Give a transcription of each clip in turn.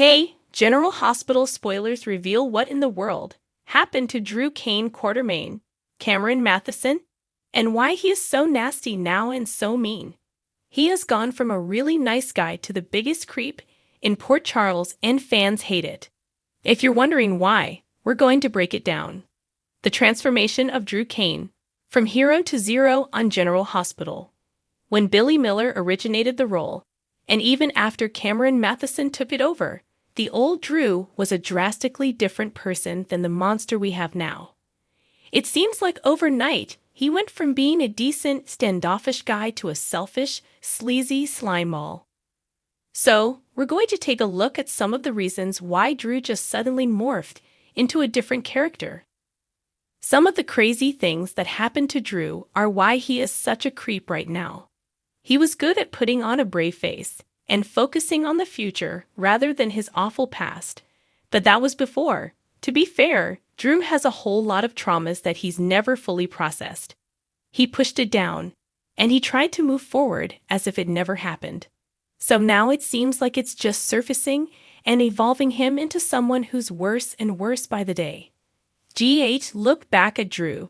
Hey, General Hospital spoilers reveal what in the world happened to Cain Quartermaine, Cameron Matheson, and why he is so nasty now and so mean. He has gone from a really nice guy to the biggest creep in Port Charles, and fans hate it. If you're wondering why, we're going to break it down. The transformation of Cain, from hero to zero on General Hospital. When Billy Miller originated the role, and even after Cameron Matheson took it over, the old Drew was a drastically different person than the monster we have now. It seems like overnight, he went from being a decent, standoffish guy to a selfish, sleazy slime ball. So, we're going to take a look at some of the reasons why Drew just suddenly morphed into a different character. Some of the crazy things that happened to Drew are why he is such a creep right now. He was good at putting on a brave face and focusing on the future rather than his awful past. But that was before. To be fair, Drew has a whole lot of traumas that he's never fully processed. He pushed it down, and he tried to move forward as if it never happened. So now it seems like it's just surfacing and evolving him into someone who's worse and worse by the day. Look back at Drew.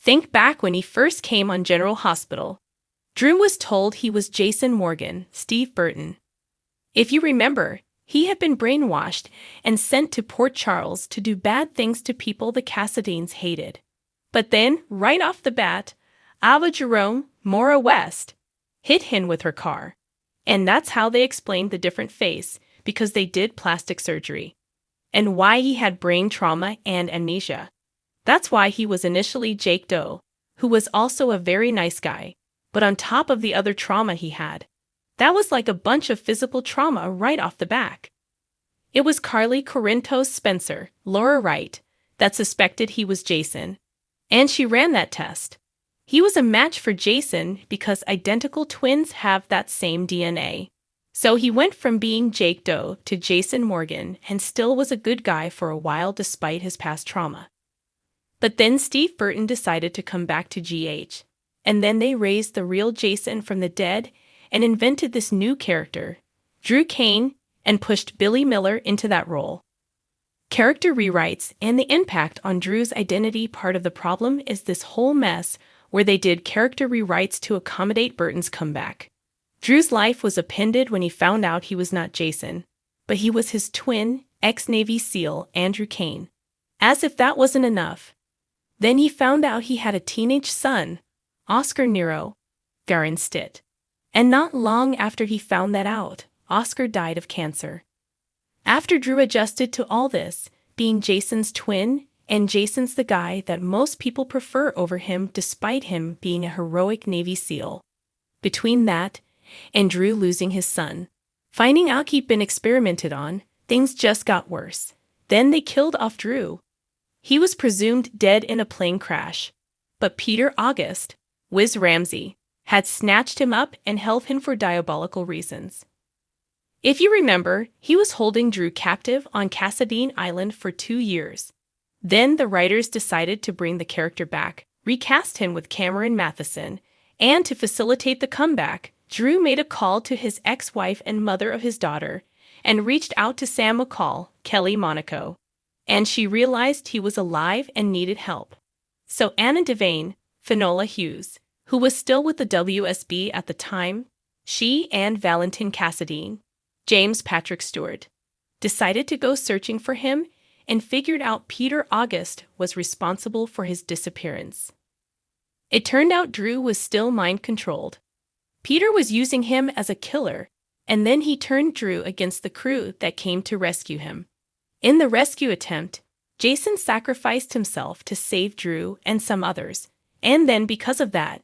Think back when he first came on General Hospital. Drew was told he was Jason Morgan, Steve Burton. If you remember, he had been brainwashed and sent to Port Charles to do bad things to people the Cassadines hated. But then, right off the bat, Ava Jerome, Maura West, hit him with her car. And that's how they explained the different face, because they did plastic surgery. And why he had brain trauma and amnesia. That's why he was initially Jake Doe, who was also a very nice guy, but on top of the other trauma he had. That was like a bunch of physical trauma right off the back. It was Carly Corinthos Spencer, Laura Wright, that suspected he was Jason. And she ran that test. He was a match for Jason because identical twins have that same DNA. So he went from being Jake Doe to Jason Morgan and still was a good guy for a while despite his past trauma. But then Steve Burton decided to come back to GH. And then they raised the real Jason from the dead and invented this new character, Cain, and pushed Billy Miller into that role. Character rewrites and the impact on Drew's identity. Part of the problem is this whole mess where they did character rewrites to accommodate Burton's comeback. Drew's life was upended when he found out he was not Jason, but he was his twin, ex-Navy SEAL Andrew Cain. As if that wasn't enough. Then he found out he had a teenage son, Oscar Nero Garin Stitt. And not long after he found that out, Oscar died of cancer. After Drew adjusted to all this, being Jason's twin, and Jason's the guy that most people prefer over him despite him being a heroic Navy SEAL. Between that, and Drew losing his son, finding out he'd been experimented on, things just got worse. Then they killed off Drew. He was presumed dead in a plane crash. But Peter August, Wiz Ramsey, had snatched him up and held him for diabolical reasons. If you remember, he was holding Drew captive on Cassadine Island for 2 years. Then the writers decided to bring the character back, recast him with Cameron Matheson, and to facilitate the comeback, Drew made a call to his ex-wife and mother of his daughter, and reached out to Sam McCall, Kelly Monaco. And she realized he was alive and needed help. So Anna Devane, Finola Hughes, who was still with the WSB at the time, she and Valentin Cassadine, James Patrick Stewart, decided to go searching for him and figured out Peter August was responsible for his disappearance. It turned out Drew was still mind-controlled. Peter was using him as a killer, and then he turned Drew against the crew that came to rescue him. In the rescue attempt, Jason sacrificed himself to save Drew and some others, and then because of that,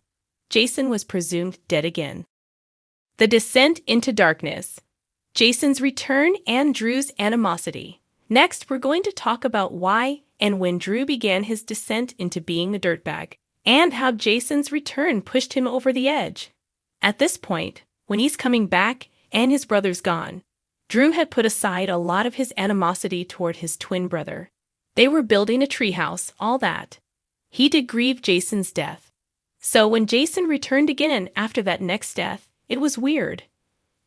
Jason was presumed dead again. The descent into darkness. Jason's return and Drew's animosity. Next, we're going to talk about why and when Drew began his descent into being a dirtbag, and how Jason's return pushed him over the edge. At this point, when he's coming back and his brother's gone, Drew had put aside a lot of his animosity toward his twin brother. They were building a treehouse, all that. He did grieve Jason's death. So when Jason returned again after that next death, it was weird.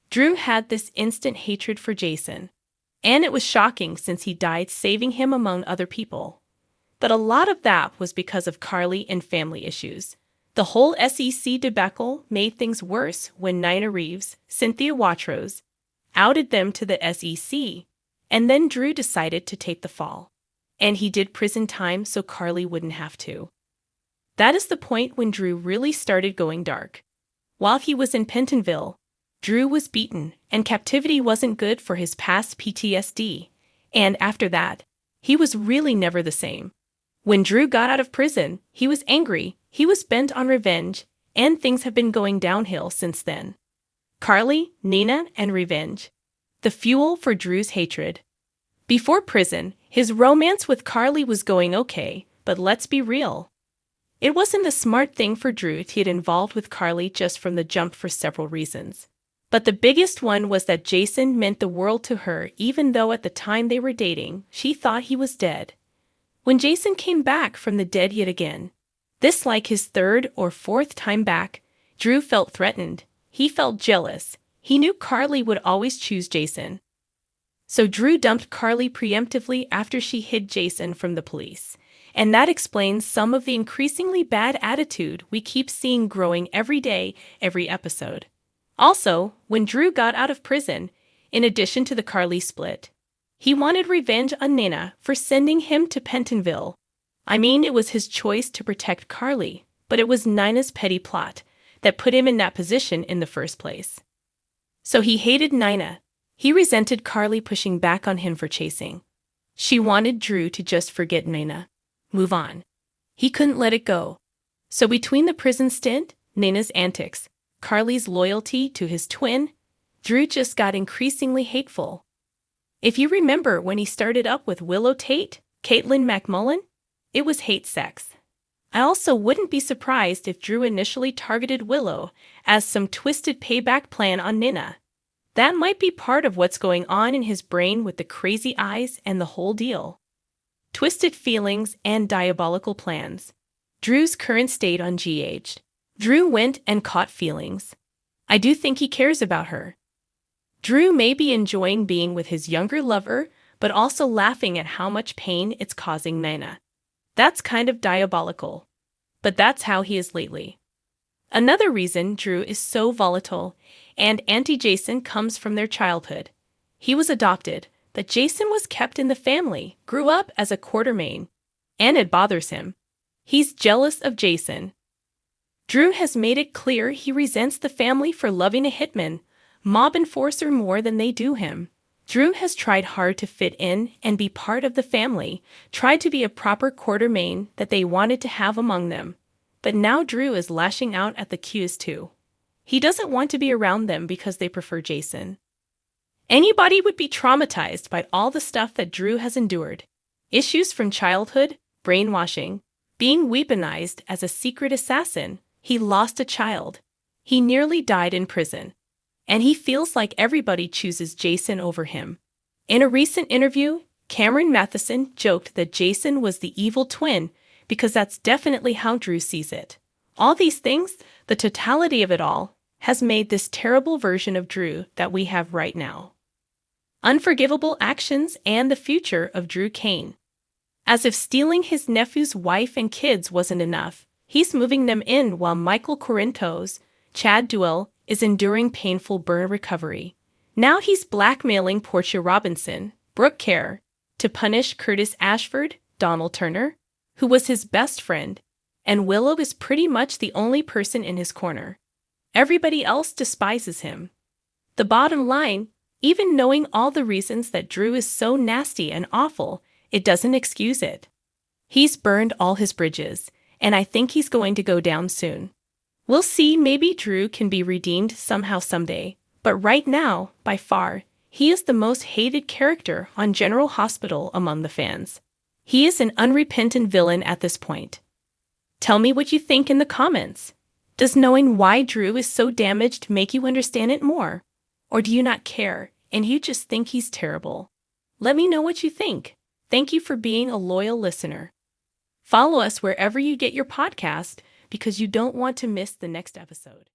Drew had this instant hatred for Jason. And it was shocking since he died saving him among other people. But a lot of that was because of Carly and family issues. The whole SEC debacle made things worse when Nina Reeves, Cynthia Watros, outed them to the SEC, and then Drew decided to take the fall. And he did prison time so Carly wouldn't have to. That is the point when Drew really started going dark. While he was in Pentonville, Drew was beaten, and captivity wasn't good for his past PTSD. And after that, he was really never the same. When Drew got out of prison, he was angry, he was bent on revenge, and things have been going downhill since then. Carly, Nina, and revenge. The fuel for Drew's hatred. Before prison, his romance with Carly was going okay, but let's be real. It wasn't a smart thing for Drew to get involved with Carly just from the jump for several reasons. But the biggest one was that Jason meant the world to her even though at the time they were dating, she thought he was dead. When Jason came back from the dead yet again, this like his third or fourth time back, Drew felt threatened. He felt jealous. He knew Carly would always choose Jason. So Drew dumped Carly preemptively after she hid Jason from the police. And that explains some of the increasingly bad attitude we keep seeing growing every day, every episode. Also, when Drew got out of prison, in addition to the Carly split, he wanted revenge on Nina for sending him to Pentonville. I mean, it was his choice to protect Carly, but it was Nina's petty plot that put him in that position in the first place. So he hated Nina. He resented Carly pushing back on him for chasing. She wanted Drew to just forget Nina. Move on. He couldn't let it go. So between the prison stint, Nina's antics, Carly's loyalty to his twin, Drew just got increasingly hateful. If you remember when he started up with Willow Tate, Caitlin McMullen, it was hate sex. I also wouldn't be surprised if Drew initially targeted Willow as some twisted payback plan on Nina. That might be part of what's going on in his brain with the crazy eyes and the whole deal. Twisted feelings and diabolical plans. Drew's current state on GH. Drew went and caught feelings. I do think he cares about her. Drew may be enjoying being with his younger lover, but also laughing at how much pain it's causing Nina. That's kind of diabolical. But that's how he is lately. Another reason Drew is so volatile and anti-Jason comes from their childhood. He was adopted, but Jason was kept in the family, grew up as a Quartermaine, and it bothers him. He's jealous of Jason. Drew has made it clear he resents the family for loving a hitman, mob enforcer more than they do him. Drew has tried hard to fit in and be part of the family, tried to be a proper Quartermaine that they wanted to have among them. But now Drew is lashing out at the Qs too. He doesn't want to be around them because they prefer Jason. Anybody would be traumatized by all the stuff that Drew has endured. Issues from childhood, brainwashing, being weaponized as a secret assassin. He lost a child. He nearly died in prison. And he feels like everybody chooses Jason over him. In a recent interview, Cameron Matheson joked that Jason was the evil twin because that's definitely how Drew sees it. All these things, the totality of it all, has made this terrible version of Drew that we have right now. Unforgivable actions and the future of Drew Cain. As if stealing his nephew's wife and kids wasn't enough, he's moving them in while Michael Corinto's Chad Duell is enduring painful burn recovery. Now he's blackmailing Portia Robinson, Brooke Kerr, to punish Curtis Ashford, Donald Turner, who was his best friend, and Willow is pretty much the only person in his corner. Everybody else despises him. The bottom line, even knowing all the reasons that Drew is so nasty and awful, it doesn't excuse it. He's burned all his bridges, and I think he's going to go down soon. We'll see, maybe Drew can be redeemed somehow someday, but right now, by far, he is the most hated character on General Hospital among the fans. He is an unrepentant villain at this point. Tell me what you think in the comments. Does knowing why Drew is so damaged make you understand it more? Or do you not care, and you just think he's terrible? Let me know what you think. Thank you for being a loyal listener. Follow us wherever you get your podcast because you don't want to miss the next episode.